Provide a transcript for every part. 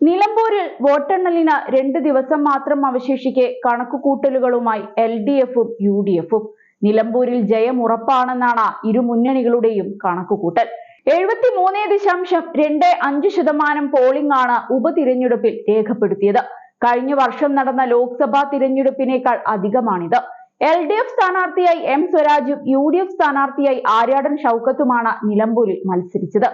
നിലമ്പൂരിൽ വോട്ടെണ്ണലിന് 2 ദിവസം മാത്രം അവശേഷിക്കെ കണക്കുകൂട്ടലുകളുമായി LDFും UDFും. നിലമ്പൂരിൽ ജയം ഉറപ്പാണെന്നാണ് ഇരു മുന്നണികളുടെയും കണക്കുകൂട്ടൽ. 73.25% പോളിംഗ് ആണ് ഉപതിരഞ്ഞെടുപ്പിൽ രേഖപ്പെടുത്തിയത്. കഴിഞ്ഞ വർഷം നടന്ന ലോക്സഭാ തിരഞ്ഞെടുപ്പിനേക്കാൾ അധികമാണിത്. LDF സ്ഥാനാർത്ഥിയായി M സ്വരാജും UDF സ്ഥാനാർത്ഥിയായി ആര്യാടൻ ഷൗക്കത്തുമാണ് നിലമ്പൂരിൽ മത്സരിച്ചത്.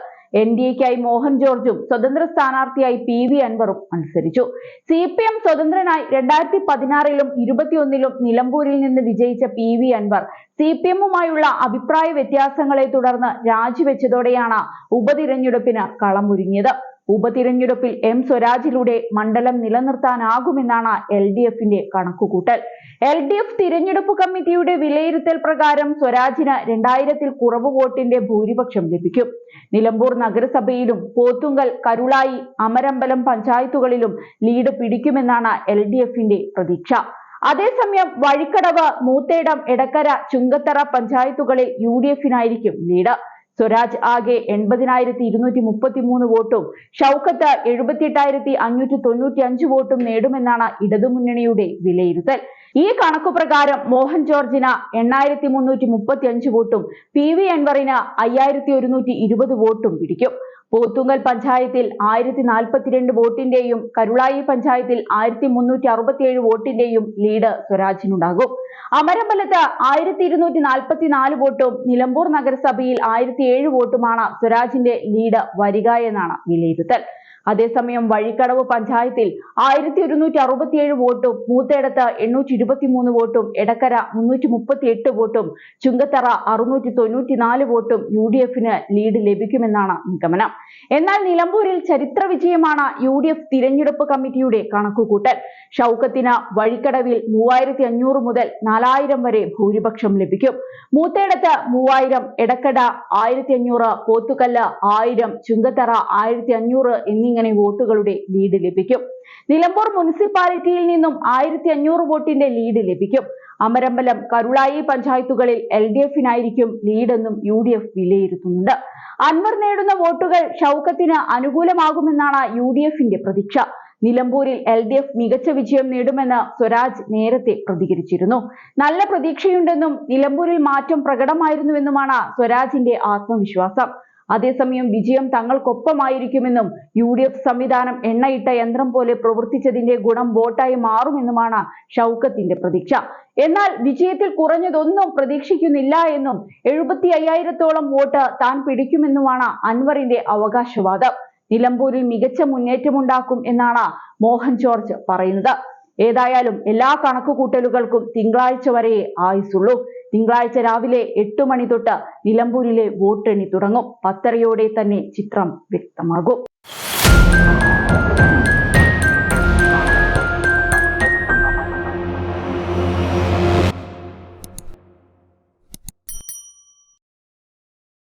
NDAയ്ക്കായി മോഹൻ ജോർജും സ്വതന്ത്ര സ്ഥാനാർത്ഥിയായി PV അൻവറും മത്സരിച്ചു. CPM സ്വതന്ത്രനായി 2016ലും 2021ലും നിലമ്പൂരിൽ നിന്ന് വിജയിച്ച PV അൻവർ CPMുമായുള്ള അഭിപ്രായ വ്യത്യാസങ്ങളെ തുടർന്ന് രാജിവെച്ചതോടെയാണ് ഉപതിരഞ്ഞെടുപ്പിന് കളമൊരുങ്ങിയത്. ഉപതിരഞ്ഞെടുപ്പിൽ M സ്വരാജിലൂടെ മണ്ഡലം നിലനിർത്താനാകുമെന്നാണ് LDFിന്റെ കണക്കുകൂട്ടൽ. LDF തിരഞ്ഞെടുപ്പ് കമ്മിറ്റിയുടെ വിലയിരുത്തൽ പ്രകാരം സ്വരാജിന് 2000ൽ കുറവ് വോട്ടിന്റെ ഭൂരിപക്ഷം ലഭിക്കും. നിലമ്പൂർ നഗരസഭയിലും പോത്തുങ്കൽ, കരുളായി, അമരമ്പലം പഞ്ചായത്തുകളിലും ലീഡ് പിടിക്കുമെന്നാണ് LDFിന്റെ പ്രതീക്ഷ. അതേസമയം വഴിക്കടവ്, മൂത്തേടം, എടക്കര, ചുങ്കത്തറ പഞ്ചായത്തുകളിൽ UDFിനായിരിക്കും ലീഡ്. സ്വരാജ് ആകെ 80,233 വോട്ടും ഷൗക്കത്ത് 78,595 വോട്ടും നേടുമെന്നാണ് ഇടതുമുന്നണിയുടെ വിലയിരുത്തൽ. ഈ കണക്കുപ്രകാരം മോഹൻ ജോർജിന് 8,335 വോട്ടും PV അൻവറിന് 5,120 വോട്ടും പിടിക്കും. പോത്തുങ്കൽ പഞ്ചായത്തിൽ 1,042 വോട്ടിന്റെയും കരുളായി പഞ്ചായത്തിൽ 1,367 വോട്ടിന്റെയും ലീഡ് സ്വരാജിനുണ്ടാകും. അമരമ്പലത്ത് 1,244 വോട്ടും നിലമ്പൂർ നഗരസഭയിൽ 1,007 വോട്ടുമാണ് സ്വരാജിന്റെ ലീഡ് വരിക എന്നാണ് വിലയിരുത്തൽ. അതേസമയം വഴിക്കടവ് പഞ്ചായത്തിൽ 1,167 വോട്ടും, മൂത്തേടത്ത് 823 വോട്ടും, എടക്കര 338 വോട്ടും, ചുങ്കത്തറ 694 വോട്ടും UDFിന് ലീഡ് ലഭിക്കുമെന്നാണ് നിഗമനം. എന്നാൽ നിലമ്പൂരിൽ ചരിത്ര വിജയമാണ് UDF തിരഞ്ഞെടുപ്പ് കമ്മിറ്റിയുടെ കണക്കുകൂട്ടൽ. ഷൗക്കത്തിന് വഴിക്കടവിൽ 3,500 മുതൽ 4,000 വരെ ഭൂരിപക്ഷം ലഭിക്കും. മൂത്തേടത്ത് 3,000, എടക്കട 1,500, പോത്തുകല്ല് 1,000, ചുങ്കത്തറ 1,500 എന്നിങ്ങനെ വോട്ടുകളുടെ ലീഡ് ലഭിക്കും. നിലമ്പൂർ മുനിസിപ്പാലിറ്റിയിൽ നിന്നും 1,500 വോട്ടിന്റെ ലീഡ് ലഭിക്കും. അമരമ്പലം, കരുളായി പഞ്ചായത്തുകളിൽ LDFിനായിരിക്കും ലീഡെന്നും UDF വിലയിരുത്തുന്നുണ്ട്. അൻവർ നേടുന്ന വോട്ടുകൾ ഷൗക്കത്തിന് അനുകൂലമാകുമെന്നാണ് UDFിന്റെ പ്രതീക്ഷ. നിലമ്പൂരിൽ LDF മികച്ച വിജയം നേടുമെന്ന് സ്വരാജ് നേരത്തെ പ്രതികരിച്ചിരുന്നു. നല്ല പ്രതീക്ഷയുണ്ടെന്നും നിലമ്പൂരിൽ മാറ്റം പ്രകടമായിരുന്നുവെന്നുമാണ് സ്വരാജിന്റെ ആത്മവിശ്വാസം. അതേസമയം വിജയം തങ്ങൾക്കൊപ്പമായിരിക്കുമെന്നും UDF സംവിധാനം എണ്ണയിട്ട യന്ത്രം പോലെ പ്രവർത്തിച്ചതിന്റെ ഗുണം വോട്ടായി മാറുമെന്നുമാണ് ഷൗക്കത്തിന്റെ പ്രതീക്ഷ. എന്നാൽ വിജയത്തിൽ കുറഞ്ഞതൊന്നും പ്രതീക്ഷിക്കുന്നില്ല എന്നും 75,000-ഓളം വോട്ട് താൻ പിടിക്കുമെന്നുമാണ് അൻവറിന്റെ അവകാശവാദം. നിലമ്പൂരിൽ മികച്ച മുന്നേറ്റമുണ്ടാക്കും എന്നാണ് മോഹൻ ജോർജ് പറയുന്നത്. ഏതായാലും എല്ലാ കണക്കുകൂട്ടലുകൾക്കും തിങ്കളാഴ്ച വരെ ആയുസുള്ളൂ. തിങ്കളാഴ്ച രാവിലെ 8 മണി തൊട്ട് നിലമ്പൂരിലെ വോട്ടെണ്ണി തുടങ്ങും. 10:30യോടെ തന്നെ ചിത്രം വ്യക്തമാകും.